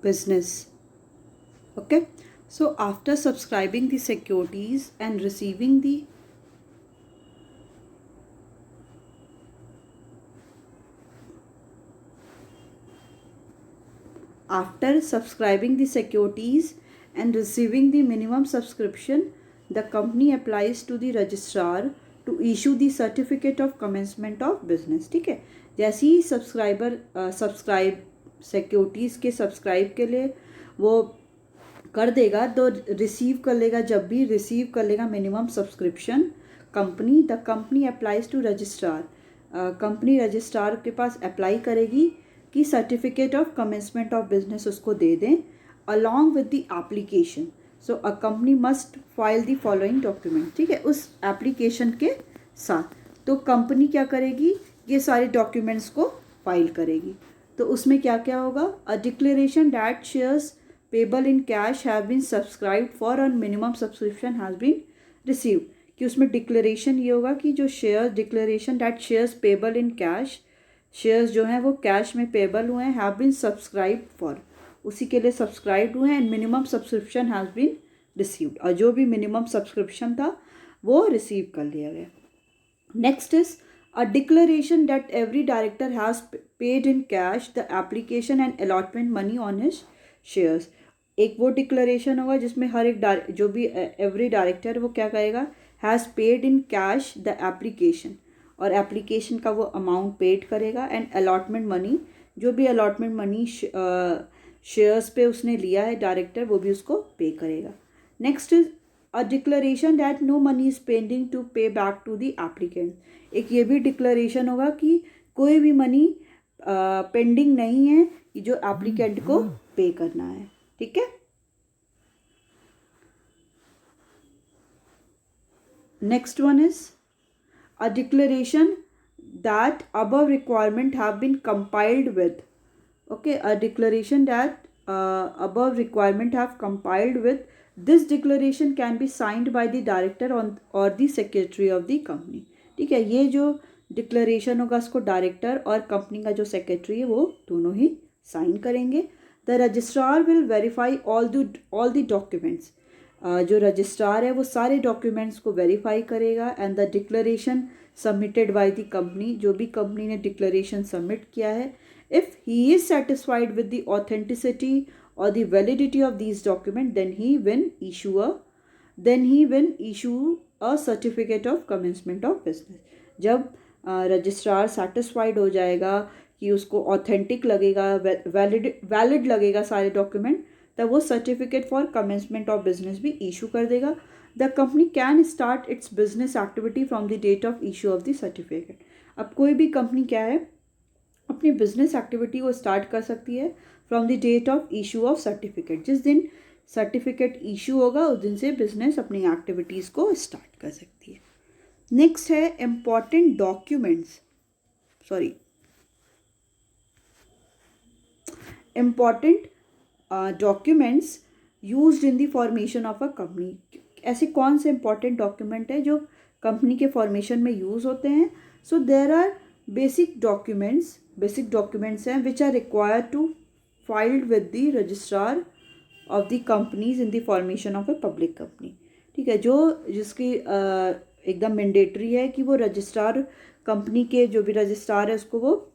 business. Okay, so after subscribing the securities and receiving the after subscribing the securities and receiving the minimum subscription, the company applies to the registrar to issue the certificate of commencement of business. ठीक है, जैसे ही subscriber subscribe securities के subscribe के लिए वो कर देगा तो रिसीव कर लेगा, जब भी रिसीव कर लेगा minimum subscription company, the company applies to registrar, company registrar के पास अप्लाई करेगी कि certificate of commencement of business उसको दे दें along with the application. So a company must file the following document. ठीक है, उस एप्लीकेशन के साथ तो कंपनी क्या करेगी, ये सारे डॉक्यूमेंट्स को फाइल करेगी. तो उसमें क्या क्या होगा, a declaration that shares payable in cash have been subscribe for and minimum subscription has been receive. कि उसमें डिक्लेरेशन ये होगा कि जो share declaration that shares payable in cash, shares जो हैं वो कैश में पेबल हुए हैं, हैव बीन सब्सक्राइब फॉर, उसी के लिए सब्सक्राइब हुए हैं, and minimum subscription has been received, और जो भी मिनिमम सब्सक्रिप्शन था वो रिसीव कर लिया गया. Next is a declaration that every director has paid in cash the application and allotment money on his shares. एक वो डिक्लेरेशन होगा जिसमें हर एक जो भी एवरी डायरेक्टर वो क्या करेगा, has paid in cash the application, और एप्लीकेशन का वो अमाउंट पेड करेगा, एंड अलॉटमेंट मनी, जो भी अलॉटमेंट मनी शेयर्स पे उसने लिया है डायरेक्टर वो भी उसको पे करेगा. Next is a declaration that no money is pending to pay back to the applicant. एक ये भी डिक्लेरेशन होगा कि कोई भी मनी पेंडिंग नहीं है कि जो एप्लीकेंट को पे करना है. ठीक है, next one is a declaration that above requirement have been compiled with. Okay, a declaration that above requirement have compiled with. This declaration can be signed by the director on or the secretary of the company. ठीक है, ये जो declaration होगा उसको director और company का जो secretary है वो दोनों ही साइन करेंगे. The registrar will verify all the documents. जो रजिस्ट्रार है वो सारे डॉक्यूमेंट्स को वेरीफाई करेगा, and the declaration submitted by the company, जो भी कंपनी ने डिक्लेरेशन सबमिट किया है, if he is satisfied with the authenticity or the validity of these documents, then he will issue a certificate of commencement of business. जब registrar satisfied हो जाएगा कि उसको ऑथेंटिक लगेगा, वैलिड लगेगा सारे डॉक्यूमेंट, तब वो certificate for commencement of business भी इशू कर देगा. The company can start its business activity from the date of issue of the certificate. अब कोई भी कंपनी क्या है, अपनी बिजनेस एक्टिविटी को स्टार्ट कर सकती है from the date of issue of certificate. जिस दिन सर्टिफिकेट इशू होगा उस दिन से बिजनेस अपनी एक्टिविटीज़ को स्टार्ट कर सकती है. नेक्स्ट है important documents, important documents used in the formation of a company. ऐसे कौन से इम्पॉर्टेंट डॉक्यूमेंट है जो कंपनी के फॉर्मेशन में यूज़ होते हैं. So there are basic documents हैं which are required to filed with the registrar of the companies in the formation of a public company. ठीक है, जिसकी एकदम मैंडेटरी है कि वो रजिस्ट्रार कंपनी के जो भी रजिस्ट्रार है उसको वो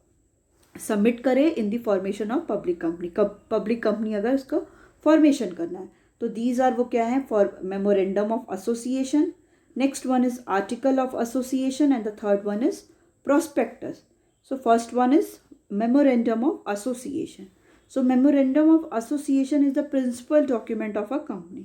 सबमिट करे in the formation of public company. Public company अगर उसको फॉर्मेशन करना है तो दीज आर वो क्या है, for memorandum of association, next one is article of association, and the third one is prospectus. So first one is memorandum of association. So memorandum of association is the principal document of a company.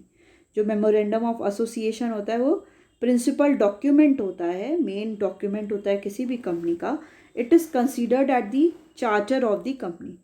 जो memorandum of association होता है वो principal document होता है, main document होता है किसी भी कंपनी का. It is considered at the charter of the company.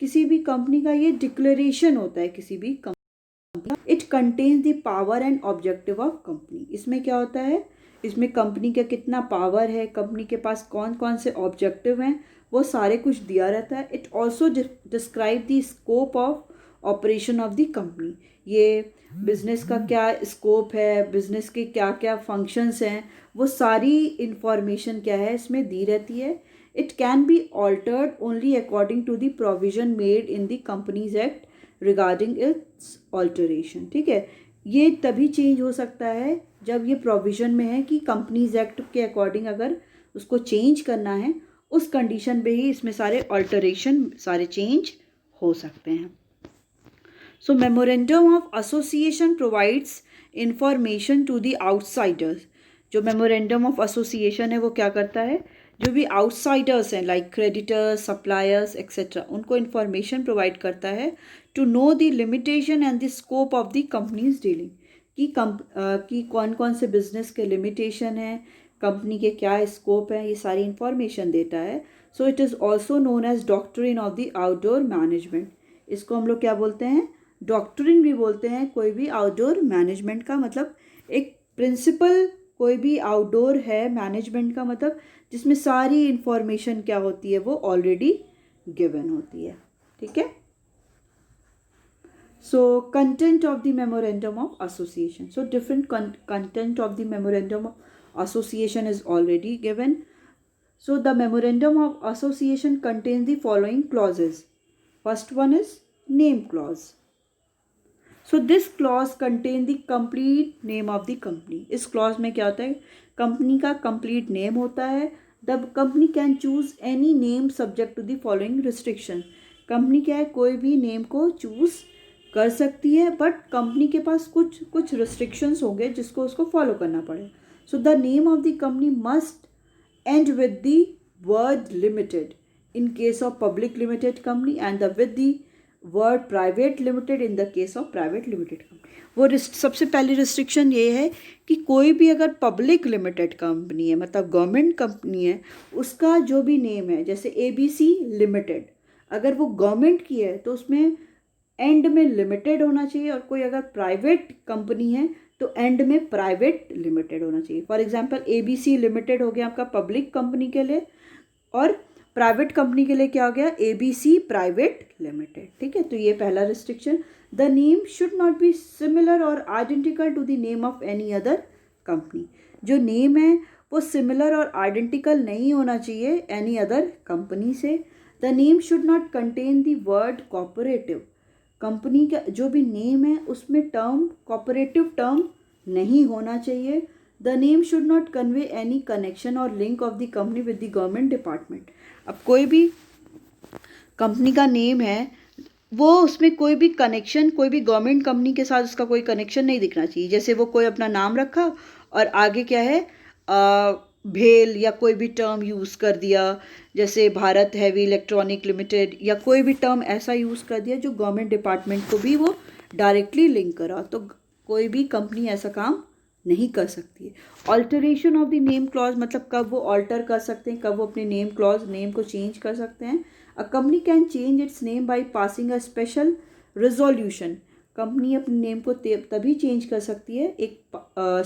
किसी भी कंपनी का ये डिक्लेरेशन होता है किसी भी कंपनी का. It contains the power and objective of company. इसमें क्या होता है, इसमें कंपनी का कितना पावर है, कंपनी के पास कौन कौन से ऑब्जेक्टिव हैं, वो सारे कुछ दिया रहता है. It also describe the scope of operation of the company. ये बिजनेस का क्या स्कोप है, बिजनेस के क्या क्या फंक्शंस हैं, वो सारी इंफॉर्मेशन क्या है इसमें दी रहती है. It can be altered only according to the provision made in the companies act regarding its alteration. ठीक है, ये तभी चेंज हो सकता है जब ये प्रोविज़न में है कि कंपनीज एक्ट के अकॉर्डिंग अगर उसको चेंज करना है, उस कंडीशन पे ही इसमें सारे ऑल्टरेशन, सारे चेंज हो सकते हैं। So memorandum of association provides information to the outsiders. जो मेमोरेंडम ऑफ एसोसिएशन है वो क्या करता है, जो भी आउटसाइडर्स हैं लाइक क्रेडिटर्स, सप्लायर्स एक्सेट्रा, उनको इन्फॉर्मेशन प्रोवाइड करता है to know the limitation and the scope of the company's dealing, कि कौन कौन से बिजनेस के लिमिटेशन हैं, कंपनी के क्या स्कोप है, ये सारी इंफॉर्मेशन देता है। So it is also known as doctrine of the outdoor management. इसको हम लोग क्या बोलते हैं, डॉक्ट्रिन भी बोलते हैं। कोई भी आउटडोर मैनेजमेंट का मतलब एक प्रिंसिपल, कोई भी आउटडोर है मैनेजमेंट का मतलब जिसमें सारी इंफॉर्मेशन क्या होती है, वो ऑलरेडी गिवन होती है। ठीक है, so content of the memorandum of association. So different content of the memorandum of association is already given. So the memorandum of association contains the following clauses. First one is name clause. So this clause contains the complete name of the company. इस clause में क्या होता है, company का complete name होता है. The company can choose any name subject to the following restriction. Company क्या है, कोई भी नेम को चूज कर सकती है, बट कंपनी के पास कुछ restrictions होंगे जिसको उसको फॉलो करना पड़े. So the name of the company must end with the word limited in case of public limited company and with the word private limited in the case of private limited company. वो सबसे पहली restriction ये है कि कोई भी अगर public limited company है, मतलब गवर्नमेंट कंपनी है, उसका जो भी नेम है, जैसे ABC लिमिटेड, अगर वो गवर्नमेंट की है तो उसमें एंड में लिमिटेड होना चाहिए, और कोई अगर प्राइवेट कंपनी है तो एंड में प्राइवेट लिमिटेड होना चाहिए. फॉर एग्जांपल ABC लिमिटेड हो गया आपका पब्लिक कंपनी के लिए, और प्राइवेट कंपनी के लिए क्या हो गया, ABC प्राइवेट लिमिटेड. ठीक है, तो ये पहला restriction. The name should not be similar और identical to the name of any other company. जो नेम है वो सिमिलर और आइडेंटिकल नहीं होना चाहिए एनी अदर कंपनी से. The name should not contain the word cooperative. Company का जो भी नेम है उसमें टर्म, कॉपरेटिव टर्म नहीं होना चाहिए. The name should not convey any connection और link of the company with the government department. अब कोई भी कंपनी का नेम है, वो उसमें कोई भी कनेक्शन, कोई भी गवर्नमेंट कंपनी के साथ उसका कोई कनेक्शन नहीं दिखना चाहिए. जैसे वो कोई अपना नाम रखा और आगे क्या है, भेल या कोई भी टर्म यूज़ कर दिया, जैसे भारत हैवी इलेक्ट्रॉनिक लिमिटेड, या कोई भी टर्म ऐसा यूज़ कर दिया जो गवर्नमेंट डिपार्टमेंट को भी वो डायरेक्टली लिंक करा, तो कोई भी कंपनी ऐसा काम नहीं कर सकती है. Alteration of the name clause, मतलब कब वो ऑल्टर कर सकते हैं, कब वो अपने नेम क्लॉज, नेम को चेंज कर सकते हैं. A company can change it's name by passing a special resolution. Company अपने नेम को तभी चेंज कर सकती है एक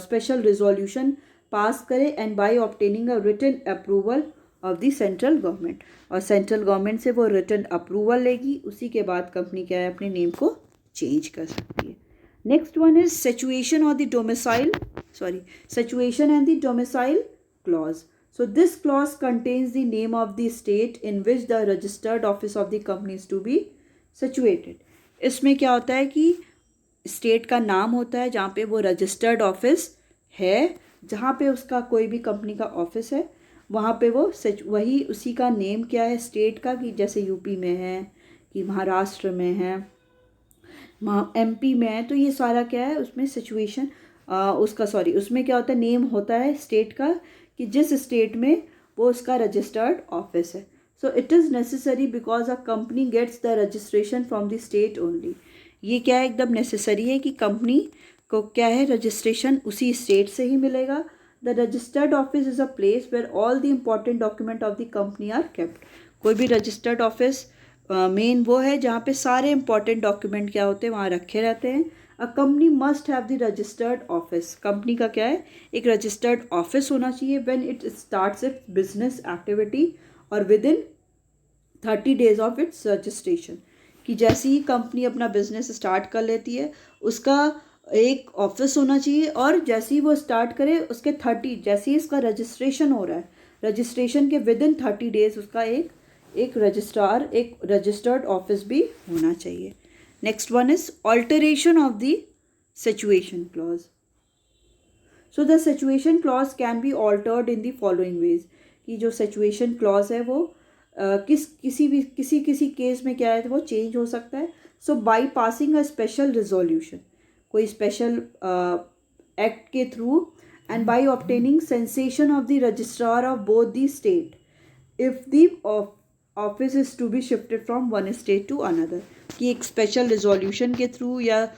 स्पेशल रिजोल्यूशन पास करे, and by obtaining a written approval of the central government. और सेंट्रल गवर्नमेंट से वो रिटन अप्रूवल लेगी, उसी के बाद कंपनी क्या है, अपने नेम को चेंज कर सकती है. नेक्स्ट वन इज सिचुएशन और the domicile, situation and the domicile clause. So this clause contains the name of the state in which the registered office of the company is to be situated. इसमें क्या होता है कि state का नाम होता है जहाँ पे वो रजिस्टर्ड ऑफिस है, जहाँ पे उसका कोई भी कंपनी का ऑफिस है, वहाँ पे वो वही उसी का नेम क्या है स्टेट का, कि जैसे यूपी में है, कि महाराष्ट्र में है, MP में है, तो ये सारा क्या है उसमें सिचुएशन उसमें क्या होता है, नेम होता है स्टेट का, कि जिस स्टेट में वो उसका रजिस्टर्ड ऑफिस है. So it is necessary because a company gets the registration from the state only. ये क्या है, एकदम नेसेसरी है कि कंपनी को क्या है, रजिस्ट्रेशन उसी स्टेट से ही मिलेगा. The registered office is a place where all the important document of the company are kept. कोई भी रजिस्टर्ड ऑफिस मेन वो है जहाँ पे सारे इंपॉर्टेंट डॉक्यूमेंट क्या होते हैं, वहाँ रखे रहते हैं. A company must have the registered office. Company का क्या है, एक रजिस्टर्ड ऑफिस होना चाहिए when it starts its business activity और within 30 days of its registration. कि जैसे ही कंपनी अपना बिजनेस स्टार्ट कर लेती है, उसका एक ऑफिस होना चाहिए, और जैसे ही वो स्टार्ट करे उसके 30, जैसे ही इसका रजिस्ट्रेशन हो रहा है, रजिस्ट्रेशन के विद इन 30 days उसका एक रजिस्ट्रार, एक रजिस्टर्ड ऑफिस भी होना चाहिए. Next one is alteration of the situation clause. So the situation clause can be altered in the following ways. कि जो situation clause है वो किसी केस में क्या है वो चेंज हो सकता है. So by passing a special resolution, कोई special act के through, and by obtaining cessation of the registrar of both the state if the office is to be shifted from one state to another. कि एक special resolution के through या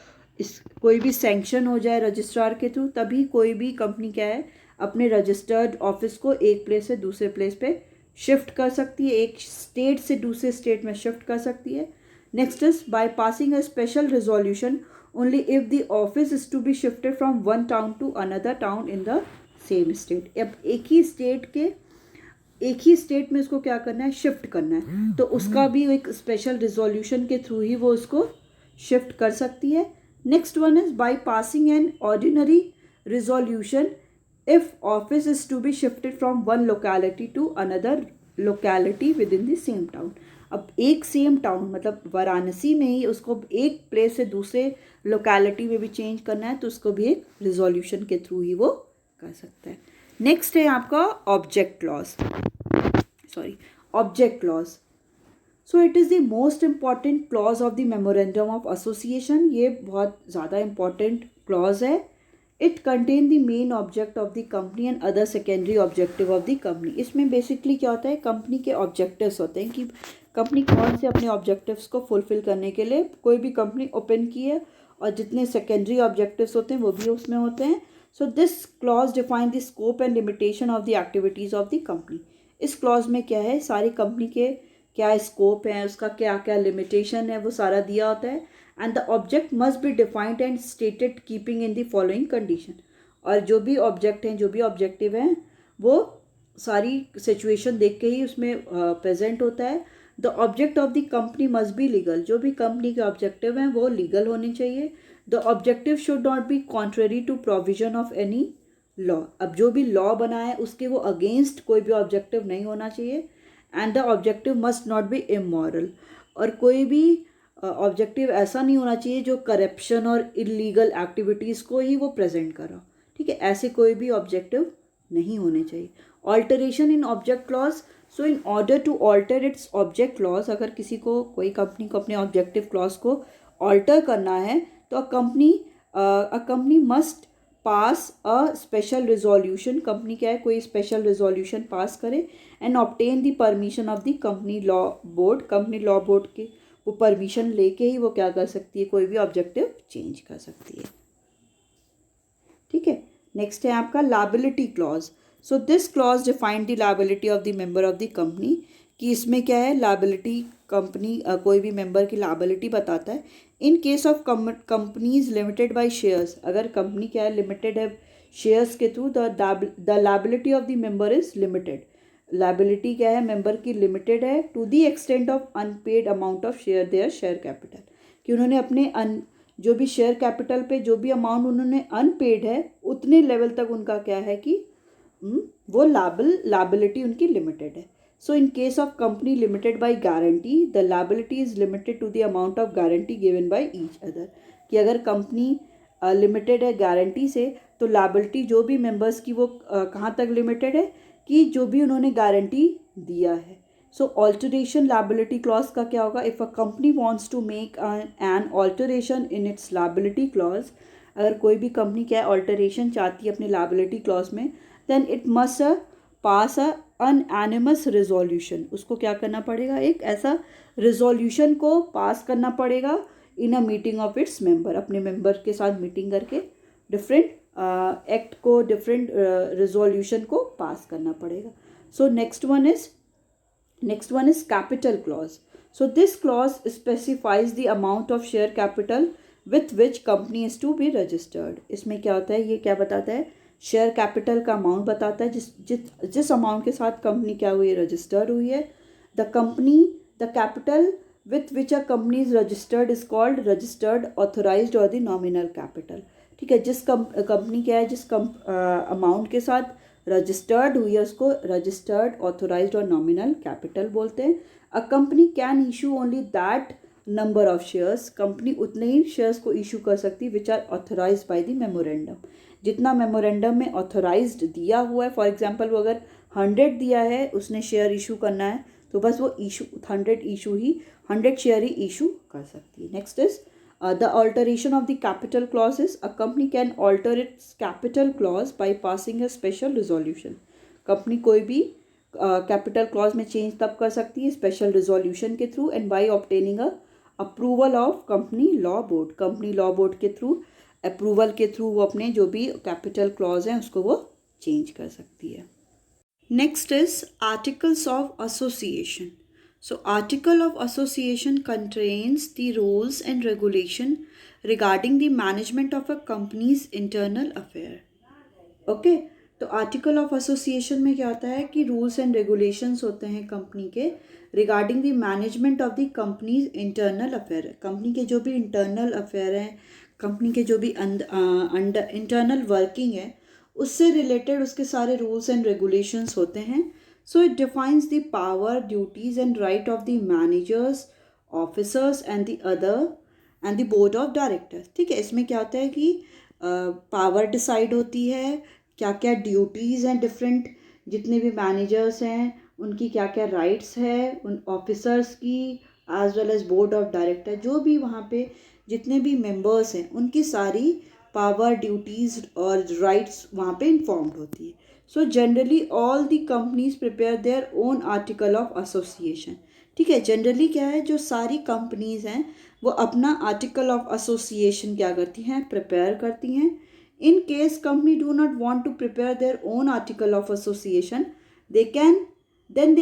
कोई भी sanction हो जाए रजिस्ट्रार के थ्रू, तभी कोई भी कंपनी क्या है अपने रजिस्टर्ड ऑफिस को एक प्लेस से दूसरे प्लेस पे शिफ्ट कर सकती है, एक स्टेट से दूसरे स्टेट में शिफ्ट कर सकती है. Next is by passing a special resolution only if the office is to be shifted from one town to another town in the same state. अब एक ही स्टेट में उसको क्या करना है, शिफ्ट करना है, तो उसका भी एक स्पेशल रिजोल्यूशन के थ्रू ही वो उसको शिफ्ट कर सकती है. Next one is by passing an ordinary resolution if office is to be shifted from one locality to another locality with in the same town. अब एक सेम टाउन मतलब वाराणसी में ही उसको एक प्लेस से दूसरे लोकेलिटी में भी चेंज करना है, तो उसको भी एक रिजोल्यूशन के थ्रू ही वो कर सकता है. नेक्स्ट है आपका object clause. So it is the most important clause of the memorandum of association. ये बहुत ज़्यादा इम्पॉर्टेंट क्लॉज है. It contain the main object of the company and other secondary objective of the company. इसमें basically क्या होता है, company के objectives होते हैं कि कंपनी कौन से अपने ऑब्जेक्टिव्स को फुलफिल करने के लिए कोई भी कंपनी ओपन की है, और जितने सेकेंडरी ऑब्जेक्टिव्स होते हैं वो भी उसमें होते हैं. सो this clause define the scope and limitation of the activities of the company. इस क्लॉज में क्या है, सारी कंपनी के क्या स्कोप है, उसका क्या क्या लिमिटेशन है, वो सारा दिया होता है. And the object must be defined and stated keeping in the following condition. और जो भी ऑब्जेक्ट हैं, जो भी ऑब्जेक्टिव हैं, वो सारी सिचुएशन देख के ही उसमें प्रेजेंट होता है. The object of the company must be legal. जो भी कंपनी के ऑब्जेक्टिव हैं वो लीगल होने चाहिए. The objective should not be contrary to provision of any law. अब जो भी लॉ बना है उसके वो अगेंस्ट कोई भी ऑब्जेक्टिव नहीं होना चाहिए. And the objective must not be immoral. और कोई भी ऑब्जेक्टिव ऐसा नहीं होना चाहिए जो करप्शन और इलीगल एक्टिविटीज़ को ही वो प्रेजेंट करा. ठीक है, ऐसे कोई भी ऑब्जेक्टिव नहीं होने चाहिए. Alteration in object clause. So in order to alter its object clause, अगर किसी को कोई कंपनी को अपने ऑब्जेक्टिव क्लॉज को ऑल्टर करना है तो अ कंपनी मस्ट पास अ स्पेशल रिजोल्यूशन. कंपनी क्या है, कोई स्पेशल रिजोल्यूशन पास करे and obtain the permission of the company law board. Company law board की वो परमिशन लेके ही वो क्या कर सकती है, कोई भी ऑब्जेक्टिव चेंज कर सकती है. ठीक है. नेक्स्ट है आपका liability clause. So this clause define the liability of the member of the company. कि इसमें क्या है, लायबिलिटी कंपनी कोई भी मेंबर की लायबिलिटी बताता है. In case of companies limited by shares, अगर कंपनी क्या है लिमिटेड है शेयर्स के through, the liability of the member is limited. Liability क्या है, मेंबर की लिमिटेड है to the extent of unpaid amount of share their share capital. कि उन्होंने अपने जो भी शेयर कैपिटल पे जो भी अमाउंट उन्होंने अनपेड है उतने लेवल तक उनका क्या है कि वो लायबिलिटी उनकी लिमिटेड है. So in case of company limited by guarantee, the liability is limited to the amount of guarantee given by each other. कि अगर कंपनी लिमिटेड है गारंटी से, तो लायबिलिटी जो भी मेंबर्स की वो कहाँ तक लिमिटेड है कि जो भी उन्होंने गारंटी दिया है. सो ऑल्टरेशन लायबिलिटी क्लॉज का क्या होगा, if a company wants to make an alteration in its liability clause, अगर कोई भी कंपनी क्या है ऑल्टरेशन चाहती है अपने लायबिलिटी क्लॉज में, then it must pass a unanimous resolution. उसको क्या करना पड़ेगा, एक ऐसा रिजोल्यूशन को पास करना पड़ेगा in a meeting of its member. अपने मेंबर के साथ मीटिंग करके डिफरेंट एक्ट को, डिफरेंट रिजोल्यूशन को पास करना पड़ेगा. So next one is capital clause. So this clause specifies the amount of share capital with which company is to be registered. इसमें क्या होता है, ये क्या बताता है, शेयर कैपिटल का अमाउंट बताता है जिस अमाउंट के साथ कंपनी क्या हुई है, रजिस्टर्ड हुई है. The capital with which a company is registered is called registered authorized और द नॉमिनल कैपिटल. ठीक है, जिस कंपनी क्या है, जिस अमाउंट के साथ रजिस्टर्ड हुई है उसको रजिस्टर्ड ऑथोराइज्ड और नॉमिनल कैपिटल बोलते हैं. A company can issue only that number of shares, company उतने ही शेयर्स को इशू कर सकती है which are authorize by the memorandum. जितना मेमोरेंडम में ऑथराइज्ड दिया हुआ है, फॉर एग्जांपल वो अगर 100 दिया है उसने शेयर इशू करना है, तो बस वो इशू 100 शेयर ही इशू कर सकती है। Next is the alteration of the capital clauses. A company can alter its capital clause by passing a special resolution. Company कोई भी कैपिटल क्लॉज में चेंज तब कर सकती है स्पेशल रिजोल्यूशन के through, and by obtaining a approval of company law board. Company law board के through, approval के थ्रू वो अपने जो भी कैपिटल क्लॉज हैं उसको वो चेंज कर सकती है। Next is articles of association. So article of association contains the rules and regulation regarding the management of a company's internal affair. Okay, तो आर्टिकल ऑफ एसोसिएशन में क्या होता है कि रूल्स एंड रेगुलेशंस होते हैं कंपनी के regarding the management of the companies internal affair. Company के जो भी इंटरनल अफेयर हैं, कंपनी के जो भी अंडर इंटरनल वर्किंग है, उससे रिलेटेड उसके सारे रूल्स एंड रेगुलेशंस होते हैं। So it defines the power, duties and right of the managers, officers and the board of directors. ठीक है, इसमें क्या होता है कि पावर डिसाइड होती है, क्या क्या ड्यूटीज़ हैं डिफरेंट, जितने भी मैनेजर्स हैं उनकी क्या क्या राइट्स है, उन ऑफिसर्स की as well as board of director, जो भी वहाँ पे जितने भी मेंबर्स हैं उनकी सारी पावर, ड्यूटीज़ और राइट्स वहाँ पे इन्फॉर्म्ड होती है। So generally all the companies prepare their own article of association. ठीक है, जनरली क्या है, जो सारी कंपनीज हैं वो अपना आर्टिकल ऑफ एसोसिएशन क्या करती हैं, प्रिपेयर करती हैं। In case company do not want to prepare their own article of association, they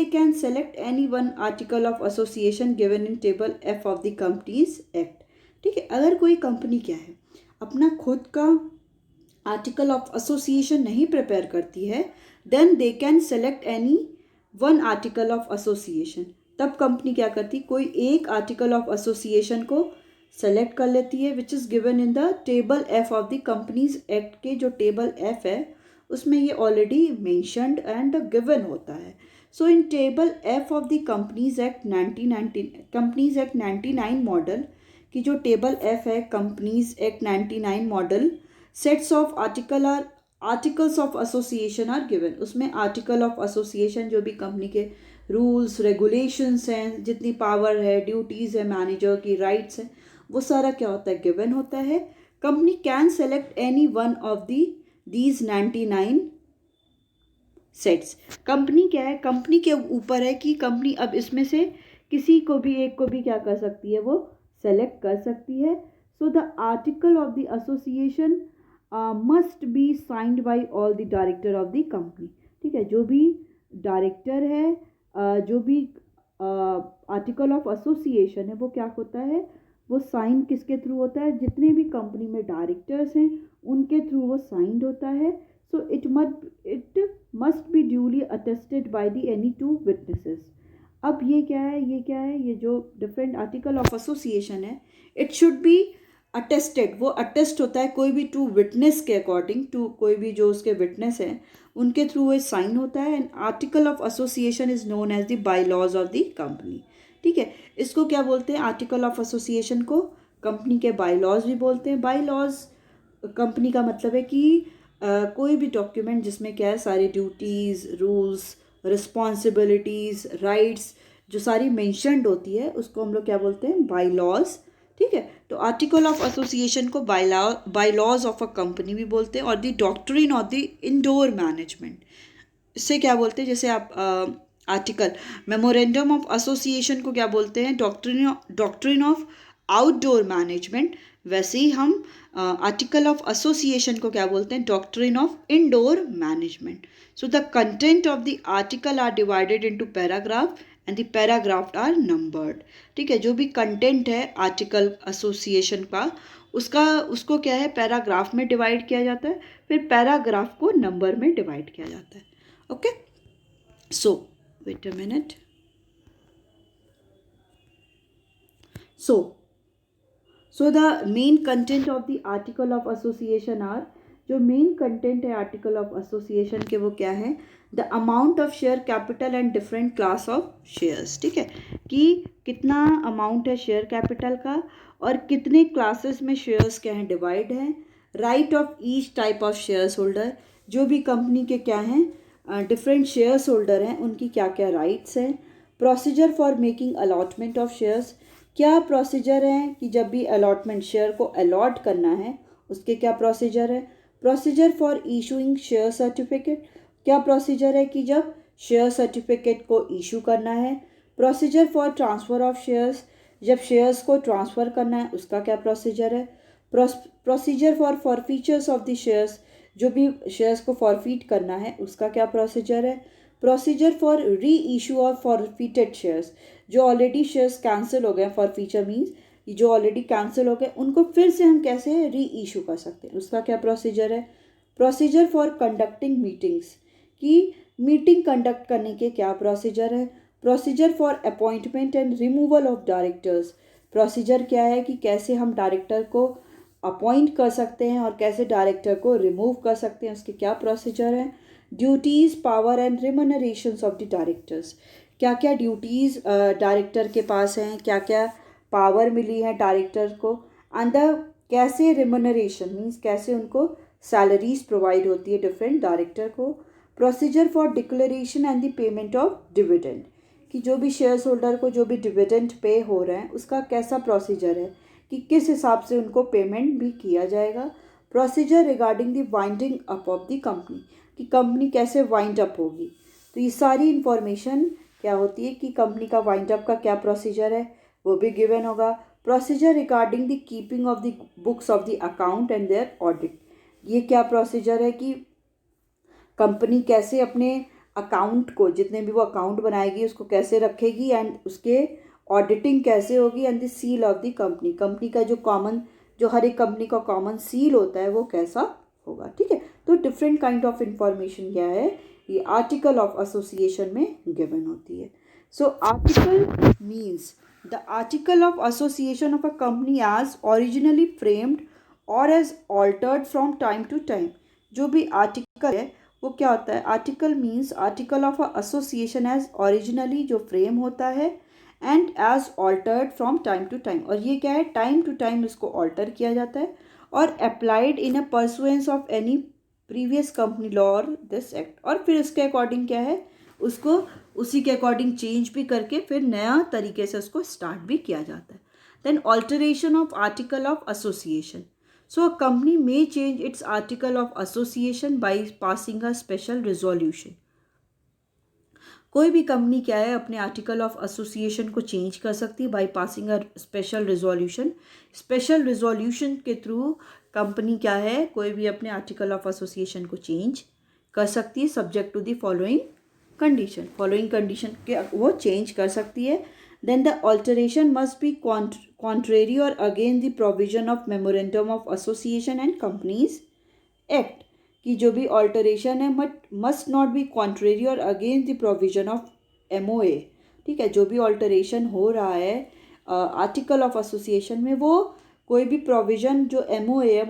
can select any one article of association given in table F of the companies act. ठीक है, अगर कोई company क्या है अपना खुद का आर्टिकल ऑफ एसोसिएशन नहीं प्रिपेयर करती है, then they can select any one article of association. तब कंपनी क्या करती, कोई एक आर्टिकल ऑफ एसोसिएशन को सेलेक्ट कर लेती है which is given in the table F of the companies act के जो टेबल एफ है उसमें ये ऑलरेडी मेंशन्ड एंड गिवन होता है। So in table F of the companies act 99 model की जो टेबल एफ है companies act 99 model, sets of articles of association are given. उसमें आर्टिकल ऑफ एसोसिएशन जो भी कंपनी के रूल्स रेगुलेशंस हैं, जितनी पावर है, ड्यूटीज़ है, मैनेजर की राइट्स हैं, वो सारा क्या होता है, गिवन होता है। Company can select any one of these 99 sets. Company क्या है, कंपनी के ऊपर है कि कंपनी अब इसमें से किसी को भी एक को भी क्या कर सकती है, वो सेलेक्ट कर सकती है। So the article of the association must be signed by all the director of the company. ठीक है, जो भी डायरेक्टर है, जो भी आर्टिकल ऑफ एसोसिएशन है वो क्या होता है, वो साइन किसके थ्रू होता है, जितने भी कंपनी में डायरेक्टर्स हैं उनके थ्रू वो साइंड होता है। So it must be duly attested by the any 2 witnesses. अब ये क्या है, ये जो डिफरेंट आर्टिकल ऑफ एसोसिएशन है, इट शुड बी अटेस्टेड। वो अटेस्ट होता है कोई भी 2 विटनेस के अकॉर्डिंग, टू कोई भी जो उसके विटनेस हैं उनके थ्रू वो साइन होता है। And article of association is known as the bye laws of the company. ठीक है, इसको क्या बोलते हैं, आर्टिकल ऑफ एसोसिएशन को कंपनी के बाई लॉज भी बोलते हैं। बाई लॉज कंपनी का मतलब है कि कोई भी डॉक्यूमेंट जिसमें क्या है, सारी ड्यूटीज़, रूल्स, रिस्पॉन्सिबिलिटीज़, राइट्स जो सारी मेंशन्ड होती है उसको हम लोग क्या बोलते हैं, बाई लॉज। ठीक है, तो आर्टिकल ऑफ एसोसिएशन को bye laws of a company भी बोलते हैं। और the doctrine of the indoor management, इससे क्या बोलते हैं, जैसे आप आर्टिकल मेमोरेंडम ऑफ एसोसिएशन को क्या बोलते हैं, डॉक्ट्रिन ऑफ आउटडोर मैनेजमेंट, वैसे ही हम आर्टिकल ऑफ एसोसिएशन को क्या बोलते हैं, doctrine of indoor management. So the content of the article are divided into paragraph and the paragraph are numbered. ठीक है, जो भी कंटेंट है आर्टिकल एसोसिएशन का उसको क्या है, पैराग्राफ में डिवाइड किया जाता है, फिर पैराग्राफ को नंबर में डिवाइड किया जाता है। Okay, so wait a minute. So the main content of the article of association are, जो मेन कंटेंट है आर्टिकल ऑफ एसोसिएशन के वो क्या है, the amount of share capital and different class of shares, ठीक है, कि कितना अमाउंट है शेयर कैपिटल का और कितने क्लासेस में शेयर्स क्या हैं डिवाइड हैं, right of each type of shares holder, जो भी कंपनी के क्या हैं डिफरेंट शेयर्स होल्डर हैं उनकी क्या क्या राइट्स हैं, procedure for making allotment of shares, क्या प्रोसीजर है कि जब भी अलॉटमेंट शेयर को अलॉट करना है उसके क्या प्रोसीजर है, procedure for issuing share certificate, क्या प्रोसीजर है कि जब शेयर सर्टिफिकेट को इशू करना है, procedure for transfer of shares, जब शेयर्स को ट्रांसफ़र करना है उसका क्या प्रोसीजर है, procedure for forfeitures of the shares, जो भी शेयर्स को फॉरफीट करना है उसका क्या प्रोसीजर है, procedure for reissue of forfeited shares, जो ऑलरेडी शेयर्स कैंसिल हो गए, फॉरफीचर मीन्स जो ऑलरेडी कैंसिल हो गए उनको फिर से हम कैसे री इशू कर सकते हैं उसका क्या प्रोसीजर है, प्रोसीजर फॉर कंडक्टिंग मीटिंग्स, कि मीटिंग कंडक्ट करने के क्या प्रोसीजर है, procedure for appointment and removal of directors, procedure क्या है कि कैसे हम डायरेक्टर को अपॉइंट कर सकते हैं और कैसे डायरेक्टर को रिमूव कर सकते हैं उसके क्या प्रोसीजर है, duties power and remunerations of the directors, क्या क्या ड्यूटीज़ डायरेक्टर के पास हैं, क्या क्या पावर मिली है डायरेक्टर को, अंदर कैसे रिमनरेशन मीन्स कैसे उनको सैलरीज प्रोवाइड होती है डिफरेंट डायरेक्टर को, procedure for declaration and the payment of dividend, कि जो भी शेयर होल्डर को जो भी डिविडेंड पे हो रहे हैं उसका कैसा प्रोसीजर है कि किस हिसाब से उनको पेमेंट भी किया जाएगा, procedure regarding the winding up of the company, कि कंपनी कैसे वाइंड अप होगी, तो ये सारी इंफॉर्मेशन क्या होती है कि कंपनी का वाइंड अप का क्या प्रोसीजर है वो भी गिवन होगा, procedure regarding the keeping of the books of the account and their audit, ये क्या प्रोसीजर है कि कंपनी कैसे अपने अकाउंट को जितने भी वो अकाउंट बनाएगी उसको कैसे रखेगी एंड उसके ऑडिटिंग कैसे होगी and the seal of the company, company का जो कॉमन जो हर एक कंपनी का कॉमन सील होता है वो कैसा होगा, ठीक है। तो डिफरेंट काइंड ऑफ इंफॉर्मेशन क्या है ये आर्टिकल ऑफ एसोसिएशन में गिवन होती है। So article means the article of association of a company as originally framed और as altered from time to time, जो भी आर्टिकल है वो क्या होता है, article means article of association as originally जो फ्रेम होता है and as altered from time to time, और ये क्या है टाइम टू टाइम इसको ऑल्टर किया जाता है और applied in a pursuance of any previous company law और दिस एक्ट, और फिर इसके अकॉर्डिंग क्या है उसको उसी के अकॉर्डिंग चेंज भी करके फिर नया तरीके से उसको स्टार्ट भी किया जाता है। Then alteration of article of association, so a company may change its article of association by passing a special resolution, कोई भी कंपनी क्या है अपने आर्टिकल ऑफ एसोसिएशन को चेंज कर सकती है by passing a special resolution, special resolution के थ्रू कंपनी क्या है कोई भी अपने आर्टिकल ऑफ एसोसिएशन को चेंज कर सकती है subject to the following condition के वो चेंज कर सकती है। Then the alteration must be contrary और again the provision of memorandum of association and companies act, कि जो भी ऑल्टरेशन है मस्ट नॉट बी कॉन्ट्रेरी और against the provision of MOA, ठीक है, जो भी ऑल्टरेशन हो रहा है आर्टिकल ऑफ एसोसिएशन में वो कोई भी प्रोविजन जो MOA है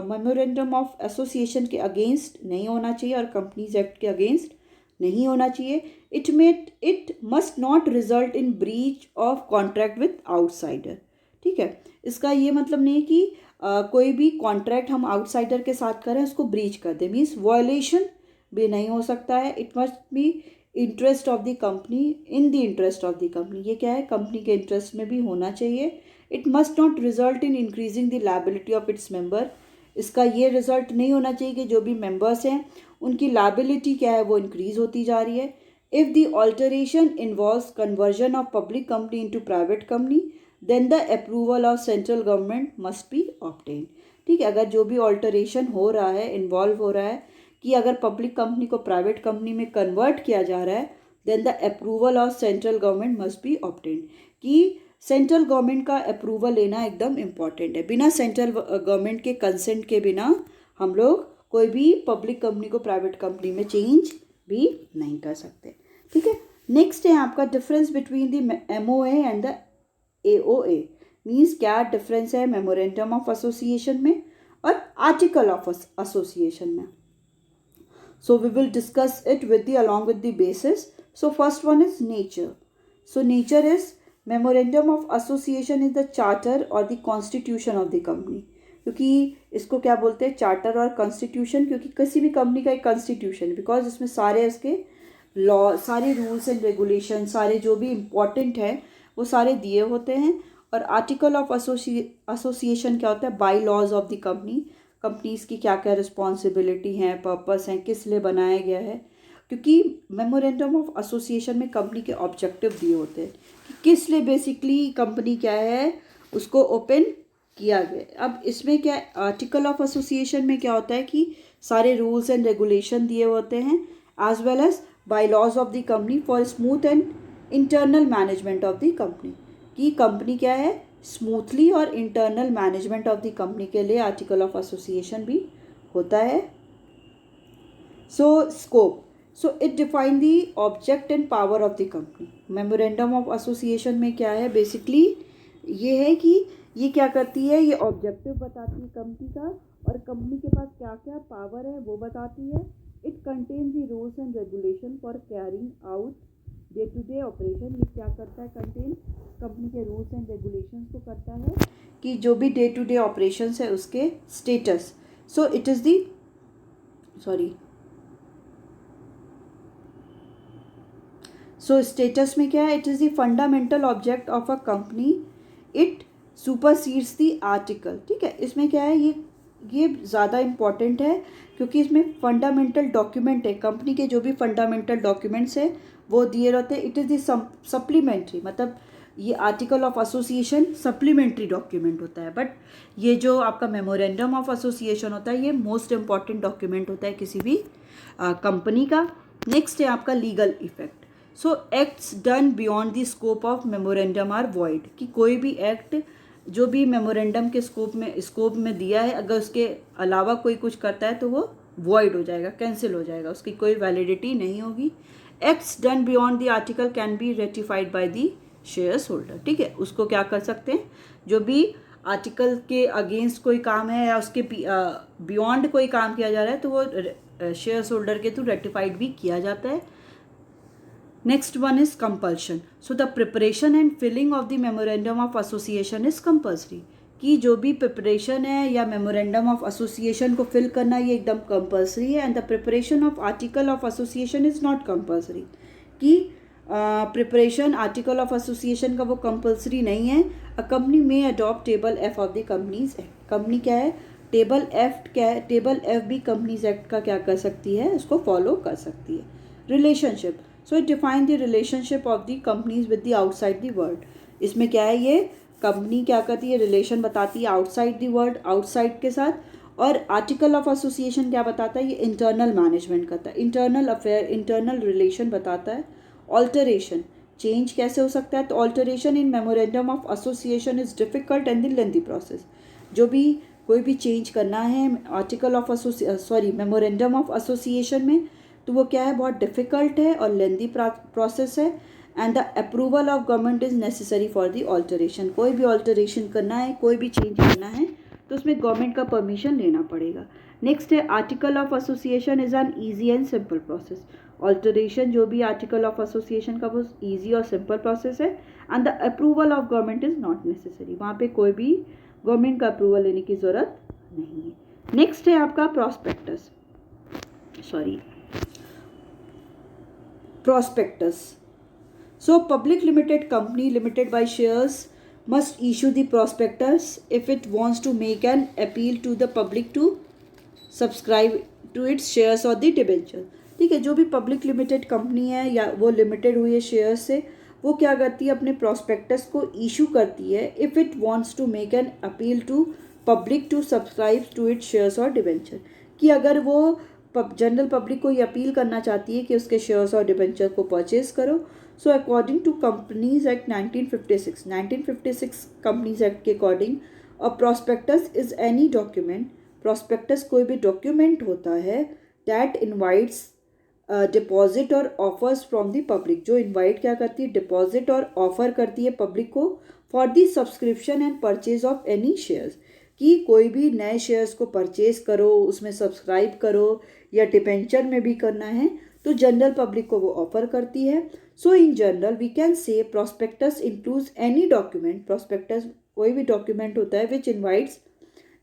मेमोरेंडम ऑफ एसोसिएशन के अगेंस्ट नहीं होना चाहिए और कंपनीज एक्ट के अगेंस्ट नहीं होना चाहिए। It must not result in breach of contract with outsider, ठीक है, इसका ये मतलब नहीं कि कोई भी कॉन्ट्रैक्ट हम आउटसाइडर के साथ करें उसको ब्रीच कर दे, मीन्स वायलेशन भी नहीं हो सकता है। It must be interest of the company in the interest of the company, ये क्या है कंपनी के इंटरेस्ट में भी होना चाहिए। It must not result in increasing the liability of its member, इसका ये रिजल्ट नहीं होना चाहिए कि जो भी मेंबर्स हैं उनकी लायबिलिटी क्या है वो इंक्रीज होती जा रही है। If the alteration involves conversion of public company into private company then the approval of central government must be obtain, ठीक है, अगर जो भी ऑल्टरेशन हो रहा है इन्वॉल्व हो रहा है कि अगर पब्लिक कंपनी को प्राइवेट कंपनी में कन्वर्ट किया जा रहा है then the approval of central government must be obtain, कि सेंट्रल गवर्नमेंट का अप्रूवल लेना एकदम इम्पॉर्टेंट है। बिना सेंट्रल गवर्नमेंट के कंसेंट के बिना हम लोग कोई भी पब्लिक कंपनी को प्राइवेट कंपनी में चेंज भी नहीं कर सकते, ठीक है। नेक्स्ट है आपका difference between the MOA and the AOA, means क्या डिफरेंस है मेमोरेंडम ऑफ एसोसिएशन में और आर्टिकल ऑफ एसोसिएशन में। So we will discuss it with the along with the basis. So first one is nature. So nature is memorandum of association is the charter or the constitution of the company. क्योंकि इसको क्या बोलते हैं, charter और constitution, क्योंकि किसी भी company का एक कॉन्स्टिट्यूशन, बिकॉज इसमें सारे इसके लॉ, सारे रूल्स एंड रेगुलेशन, सारे जो भी इम्पोर्टेंट है वो सारे दिए होते हैं. और आर्टिकल ऑफ एसोसिएशन क्या होता है, bye laws of the company, companies की क्या क्या रिस्पॉन्सिबिलिटी हैं, पर्पस हैं, किस लिए बनाया गया है. क्योंकि मेमोरेंडम ऑफ एसोसिएशन में कंपनी के ऑब्जेक्टिव दिए होते हैं कि किस लिए बेसिकली कंपनी क्या है उसको ओपन किया गया. अब इसमें क्या आर्टिकल ऑफ एसोसिएशन में क्या होता है कि सारे रूल्स एंड रेगुलेशन दिए होते हैं, as well as by laws of the company for smooth and internal management of the company. कि कंपनी क्या है स्मूथली और internal management of the company के लिए आर्टिकल ऑफ एसोसिएशन भी होता है. So scope, so it define the object and power of the company. Memorandum of association में क्या है बेसिकली ये है कि ये क्या करती है, ये ऑब्जेक्टिव बताती है कंपनी का, और कंपनी के पास क्या क्या पावर है वो बताती है. It contain the rules and regulation for carrying out day to day operation. ये क्या करता है, कंटेन कंपनी के रूल्स एंड रेगुलेशन को करता है कि जो भी डे टू डे ऑपरेशंस है उसके status. So it is the so status में क्या है, it is the fundamental object of a company, it supersedes the article. ठीक है, इसमें क्या है, ये ज़्यादा इम्पॉर्टेंट है क्योंकि इसमें फंडामेंटल डॉक्यूमेंट है, कंपनी के जो भी फंडामेंटल डॉक्यूमेंट्स है वो दिए रहते हैं. इट इज़ दी सप्लीमेंट्री, मतलब ये article of association supplementary document होता है, बट ये जो आपका मेमोरेंडम ऑफ एसोसिएशन होता है ये मोस्ट इम्पॉर्टेंट डॉक्यूमेंट होता है किसी भी कंपनी का. नेक्स्ट है आपका legal effect. So acts done beyond the scope of memorandum are void. कि कोई भी एक्ट जो भी मेमोरेंडम के स्कोप में दिया है, अगर उसके अलावा कोई कुछ करता है तो वो वॉइड हो जाएगा, कैंसिल हो जाएगा, उसकी कोई वैलिडिटी नहीं होगी. Acts done beyond the article can be ratified by the shares holder. ठीक है, उसको क्या कर सकते हैं, जो भी आर्टिकल के अगेंस्ट कोई काम है या उसके बियॉन्ड कोई काम किया जा रहा है तो वो शेयर्स होल्डर के थ्रू रेटिफाइड भी किया जाता है. Next one is compulsion. So the preparation and filling of the memorandum of association is compulsory. कि जो भी प्रिपरेशन है या मेमोरेंडम ऑफ एसोसिएशन को फिल करना ये एकदम कंपलसरी है. And the preparation of article of association is not compulsory. कि प्रिपरेशन आर्टिकल ऑफ एसोसिएशन का वो कंपलसरी नहीं है. अ कंपनी में adopt table F of the companies act. Company क्या है, टेबल एफ भी कंपनीज एक्ट का क्या कर सकती है, उसको फॉलो कर सकती है. Relationship, so it define the relationship of the companies with the outside the world. इसमें क्या है, ये कंपनी क्या करती है, रिलेशन बताती है आउटसाइड द वर्ल्ड, आउटसाइड के साथ. और आर्टिकल ऑफ एसोसिएशन क्या बताता है, ये इंटरनल मैनेजमेंट करता है, इंटरनल अफेयर, इंटरनल रिलेशन बताता है. ऑल्टरेशन, चेंज कैसे हो सकता है, तो alteration in memorandum of association is difficult and the lengthy process. जो भी कोई भी चेंज करना है article of memorandum of association में तो वो क्या है, बहुत डिफ़िकल्ट है और लेंदी प्रोसेस है. And the approval of government is necessary for the alteration. कोई भी ऑल्टरेशन करना है, कोई भी चेंज करना है तो उसमें गवर्नमेंट का परमिशन लेना पड़ेगा. नेक्स्ट है article of association is an easy and simple process. Alteration जो भी आर्टिकल ऑफ एसोसिएशन का वो ईजी और सिंपल प्रोसेस है. And the approval of government is not necessary. वहाँ पे कोई भी गवर्नमेंट का अप्रूवल लेने की ज़रूरत नहीं है. नेक्स्ट है आपका prospectus. So public limited company limited by shares must issue the prospectus if it wants to make an appeal to the public to subscribe to its shares or the debenture. ठीक है, जो भी public limited company है या वो limited हुई है shares से, वो क्या करती है, अपने प्रॉस्पेक्टस को इशू करती है if it wants to make an appeal to public to subscribe to its shares और डिबेंचर. कि अगर वो जनरल पब्लिक को ये अपील करना चाहती है कि उसके शेयर्स और डिबेंचर को परचेज करो. So according to companies act 1956 companies act के according a prospectus is any document, prospectus कोई भी डॉक्यूमेंट होता है दैट इनवाइट्स डिपॉजिट और ऑफर्स फ्रॉम द पब्लिक. जो इनवाइट क्या करती है, डिपॉजिट और ऑफर करती है पब्लिक को for the subscription and purchase of any shares. कि कोई भी नए शेयर्स को परचेज करो, उसमें सब्सक्राइब करो या डिबेंचर में भी करना है तो जनरल पब्लिक को वो ऑफर करती है। So in general we can say prospectus includes any document, prospectus कोई भी डॉक्यूमेंट होता है विच इन्वाइट्स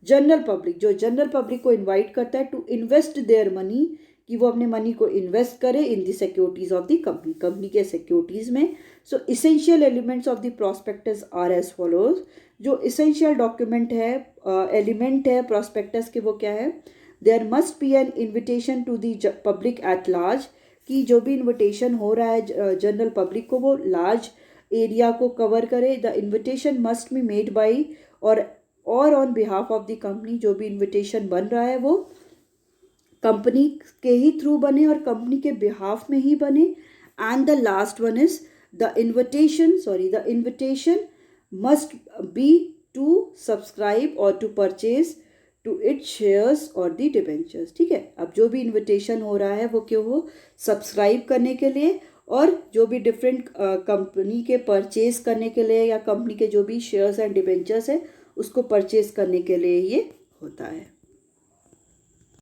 जनरल पब्लिक, जो जनरल पब्लिक को इन्वाइट करता है टू इन्वेस्ट देयर मनी, कि वो अपने मनी को इन्वेस्ट करे in the securities of the company, company के सिक्योरिटीज में। So essential elements of the prospectus are as follows, जो इसेंशियल डॉक्यूमेंट है, एलिमेंट है प्रोस्पेक्टस के, वो क्या है? There must be an invitation to the public at large, कि जो भी इन्विटेशन हो रहा है जनरल पब्लिक को वो लार्ज एरिया को कवर करे। The invitation must be made by or on behalf of the company, जो भी इन्विटेशन बन रहा है वो कंपनी के ही थ्रू बने और कंपनी के बिहाफ में ही बने। And the last one is the invitation must be to subscribe or to purchase to its shares or the debentures. ठीक है, अब जो भी इन्विटेशन हो रहा है वो क्यों हो? सब्सक्राइब करने के लिए और जो भी डिफरेंट कंपनी के परचेज करने के लिए या कंपनी के जो भी शेयर्स एंड डिबेंचर्स है उसको परचेज करने के लिए ये होता है।